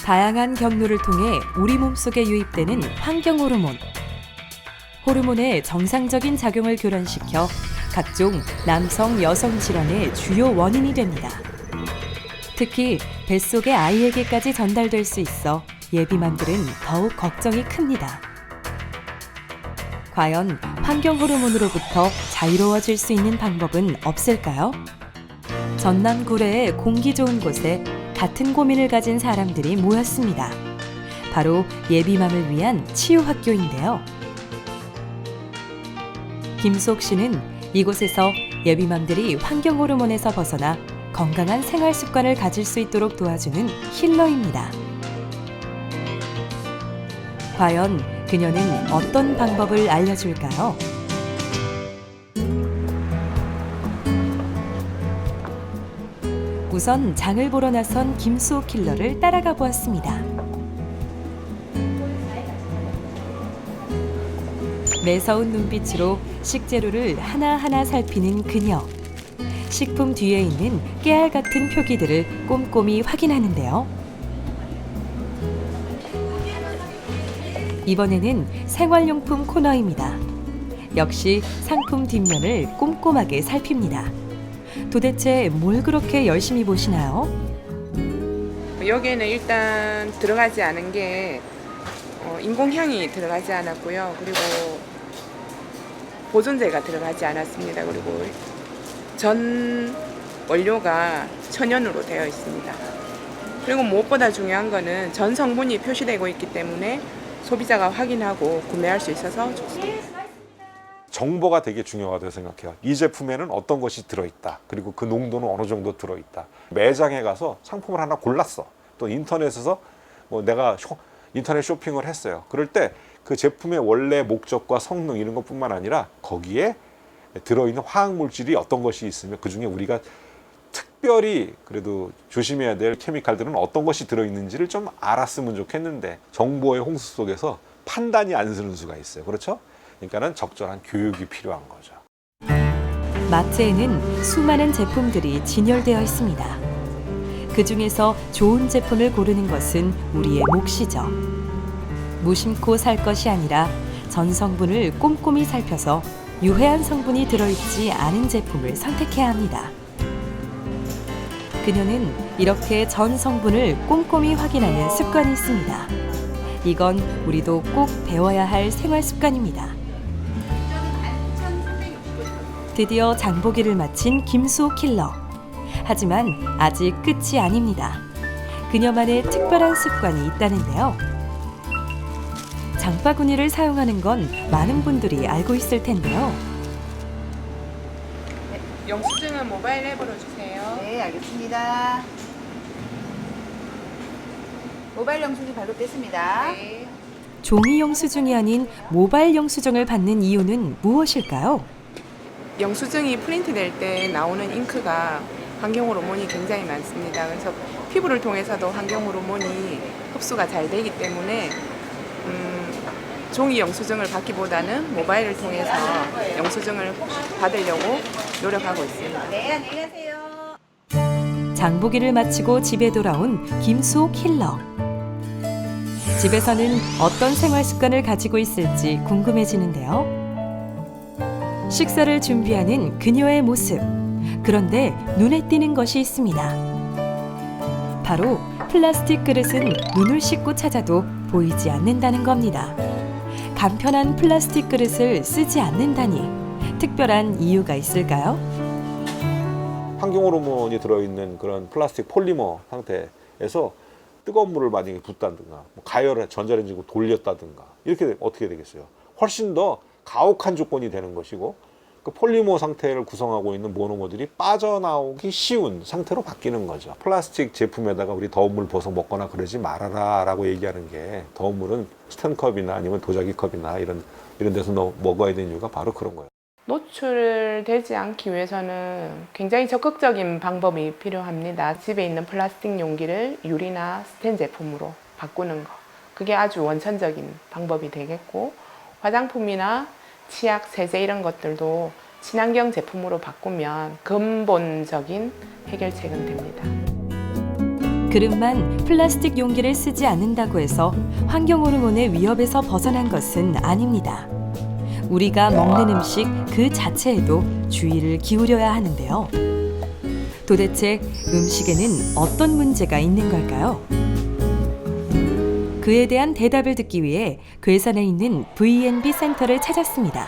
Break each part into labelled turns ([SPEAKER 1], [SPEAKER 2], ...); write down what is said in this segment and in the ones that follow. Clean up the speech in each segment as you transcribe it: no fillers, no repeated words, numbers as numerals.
[SPEAKER 1] 다양한 경로를 통해 우리 몸속에 유입되는 환경 호르몬. 호르몬의 정상적인 작용을 교란시켜 각종 남성, 여성 질환의 주요 원인이 됩니다. 특히 뱃속의 아이에게까지 전달될 수 있어 예비맘들은 더욱 걱정이 큽니다. 과연 환경 호르몬으로부터 자유로워질 수 있는 방법은 없을까요? 전남 구례의 공기 좋은 곳에 같은 고민을 가진 사람들이 모였습니다. 바로 예비맘을 위한 치유학교인데요. 김수옥 씨는 이곳에서 예비맘들이 환경 호르몬에서 벗어나 건강한 생활 습관을 가질 수 있도록 도와주는 힐러입니다. 과연 그녀는 어떤 방법을 알려줄까요? 우선 장을 보러 나선 김수옥 힐러를 따라가 보았습니다. 매서운 눈빛으로 식재료를 하나하나 살피는 그녀. 식품 뒤에 있는 깨알 같은 표기들을 꼼꼼히 확인하는데요. 이번에는 생활용품 코너입니다. 역시 상품 뒷면을 꼼꼼하게 살핍니다. 도대체 뭘 그렇게 열심히 보시나요?
[SPEAKER 2] 여기에는 일단 들어가지 않은 게 인공향이 들어가지 않았고요. 그리고 보존제가 들어가지 않았습니다. 그리고 전 원료가 천연으로 되어 있습니다. 그리고 무엇보다 중요한 거는 전 성분이 표시되고 있기 때문에 소비자가 확인하고 구매할 수 있어서 좋습니다.
[SPEAKER 3] 정보가 되게 중요하다고 생각해요. 이 제품에는 어떤 것이 들어있다. 그리고 그 농도는 어느 정도 들어있다. 매장에 가서 상품을 하나 골랐어. 또 인터넷에서 내가 인터넷 쇼핑을 했어요. 그럴 때 그 제품의 원래 목적과 성능 이런 것뿐만 아니라 거기에 들어있는 화학물질이 어떤 것이 있으면 그중에 우리가 특별히 그래도 조심해야 될 케미칼들은 어떤 것이 들어있는지를 좀 알았으면 좋겠는데 정보의 홍수 속에서 판단이 안 서는 수가 있어요. 그렇죠? 그러니까는 적절한 교육이 필요한 거죠.
[SPEAKER 1] 마트에는 수많은 제품들이 진열되어 있습니다. 그 중에서 좋은 제품을 고르는 것은 우리의 몫이죠. 무심코 살 것이 아니라 전 성분을 꼼꼼히 살펴서 유해한 성분이 들어있지 않은 제품을 선택해야 합니다. 그녀는 이렇게 전 성분을 꼼꼼히 확인하는 습관이 있습니다. 이건 우리도 꼭 배워야 할 생활 습관입니다. 드디어 장보기를 마친 김수옥 킬러. 하지만 아직 끝이 아닙니다. 그녀만의 특별한 습관이 있다는데요. 장바구니를 사용하는 건 많은 분들이 알고 있을 텐데요.
[SPEAKER 2] 네, 영수증은 모바일 앱으로 주세요.
[SPEAKER 4] 네, 알겠습니다. 모바일 영수증 발급됐습니다.
[SPEAKER 2] 네.
[SPEAKER 1] 종이 영수증이 아닌 모바일 영수증을 받는 이유는 무엇일까요?
[SPEAKER 2] 영수증이 프린트 될 때 나오는 잉크가 환경 호르몬이 굉장히 많습니다. 그래서 피부를 통해서도 환경 호르몬이 흡수가 잘 되기 때문에 종이 영수증을 받기보다는 모바일을 통해서 영수증을 받으려고 노력하고 있습니다.
[SPEAKER 4] 네, 안녕히 가세요.
[SPEAKER 1] 장보기를 마치고 집에 돌아온 김수옥 힐러. 집에서는 어떤 생활 습관을 가지고 있을지 궁금해지는데요. 식사를 준비하는 그녀의 모습. 그런데 눈에 띄는 것이 있습니다. 바로 플라스틱 그릇은 눈을 씻고 찾아도 보이지 않는다는 겁니다. 간편한 플라스틱 그릇을 쓰지 않는다니 특별한 이유가 있을까요?
[SPEAKER 3] 환경 호르몬이 들어있는 그런 플라스틱 폴리머 상태에서 뜨거운 물을 만약에 붓다든가 가열을 전자레인지로 돌렸다든가 이렇게 어떻게 되겠어요? 훨씬 더 가혹한 조건이 되는 것이고 그 폴리머 상태를 구성하고 있는 모노머들이 빠져나오기 쉬운 상태로 바뀌는 거죠. 플라스틱 제품에다가 우리 더운 물 부어서 먹거나 그러지 말아라 라고 얘기하는 게 더운 물은 스탠컵이나 아니면 도자기 컵이나 이런 데서 먹어야 되는 이유가 바로 그런 거예요.
[SPEAKER 2] 노출되지 않기 위해서는 굉장히 적극적인 방법이 필요합니다. 집에 있는 플라스틱 용기를 유리나 스텐 제품으로 바꾸는 거. 그게 아주 원천적인 방법이 되겠고 화장품이나 치약, 세제 이런 것들도 친환경 제품으로 바꾸면 근본적인 해결책은 됩니다.
[SPEAKER 1] 그릇만 플라스틱 용기를 쓰지 않는다고 해서 환경 호르몬의 위협에서 벗어난 것은 아닙니다. 우리가 먹는 음식 그 자체에도 주의를 기울여야 하는데요. 도대체 음식에는 어떤 문제가 있는 걸까요? 그에 대한 대답을 듣기 위해 괴산에 있는 V&B 센터를 찾았습니다.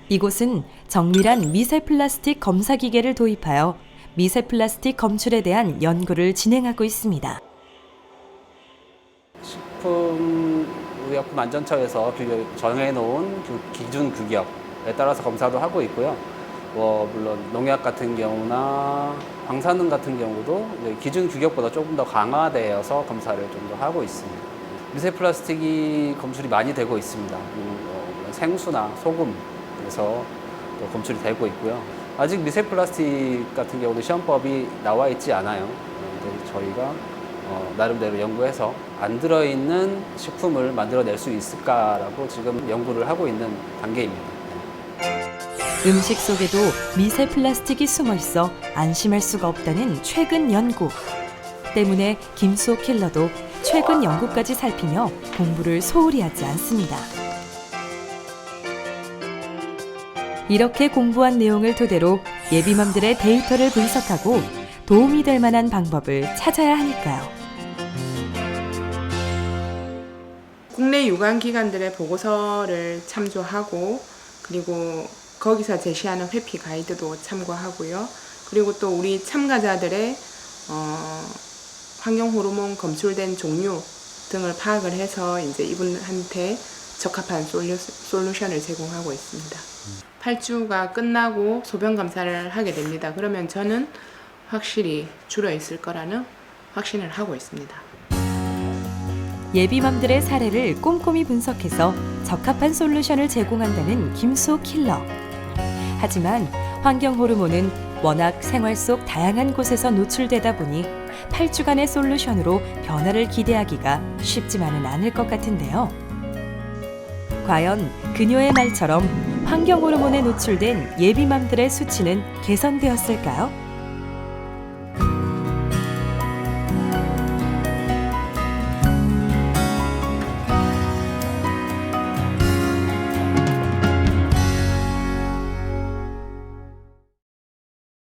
[SPEAKER 1] 이곳은 정밀한 미세 플라스틱 검사 기계를 도입하여 미세 플라스틱 검출에 대한 연구를 진행하고 있습니다.
[SPEAKER 5] 식품의약품안전처에서 정해놓은 그 기준 규격에 따라서 검사도 하고 있고요. 물론 농약 같은 경우나 방사능 같은 경우도 기준 규격보다 조금 더 강화되어서 검사를 좀 더 하고 있습니다. 미세 플라스틱이 검출이 많이 되고 있습니다. 생수나 소금에서 또 검출이 되고 있고요. 아직 미세 플라스틱 같은 경우도 시험법이 나와 있지 않아요. 저희가 나름대로 연구해서 안 들어있는 식품을 만들어낼 수 있을까라고 지금 연구를 하고 있는 단계입니다.
[SPEAKER 1] 음식 속에도 미세 플라스틱이 숨어 있어 안심할 수가 없다는 최근 연구. 때문에 김수호 킬러도 최근 연구까지 살피며 공부를 소홀히 하지 않습니다. 이렇게 공부한 내용을 토대로 예비맘들의 데이터를 분석하고 도움이 될 만한 방법을 찾아야 하니까요.
[SPEAKER 2] 국내 유관기관들의 보고서를 참조하고 그리고 거기서 제시하는 회피 가이드도 참고하고요. 그리고 또 우리 참가자들의 환경 호르몬 검출된 종류 등을 파악을 해서 이제 이분한테 적합한 솔루션을 제공하고 있습니다. 8주가 끝나고 소변 검사를 하게 됩니다. 그러면 저는 확실히 줄어 있을 거라는 확신을 하고 있습니다.
[SPEAKER 1] 예비맘들의 사례를 꼼꼼히 분석해서 적합한 솔루션을 제공한다는 김수호 킬러. 하지만 환경 호르몬은 워낙 생활 속 다양한 곳에서 노출되다 보니 8주간의 솔루션으로 변화를 기대하기가 쉽지만은 않을 것 같은데요. 과연 그녀의 말처럼 환경 호르몬에 노출된 예비맘들의 수치는 개선되었을까요?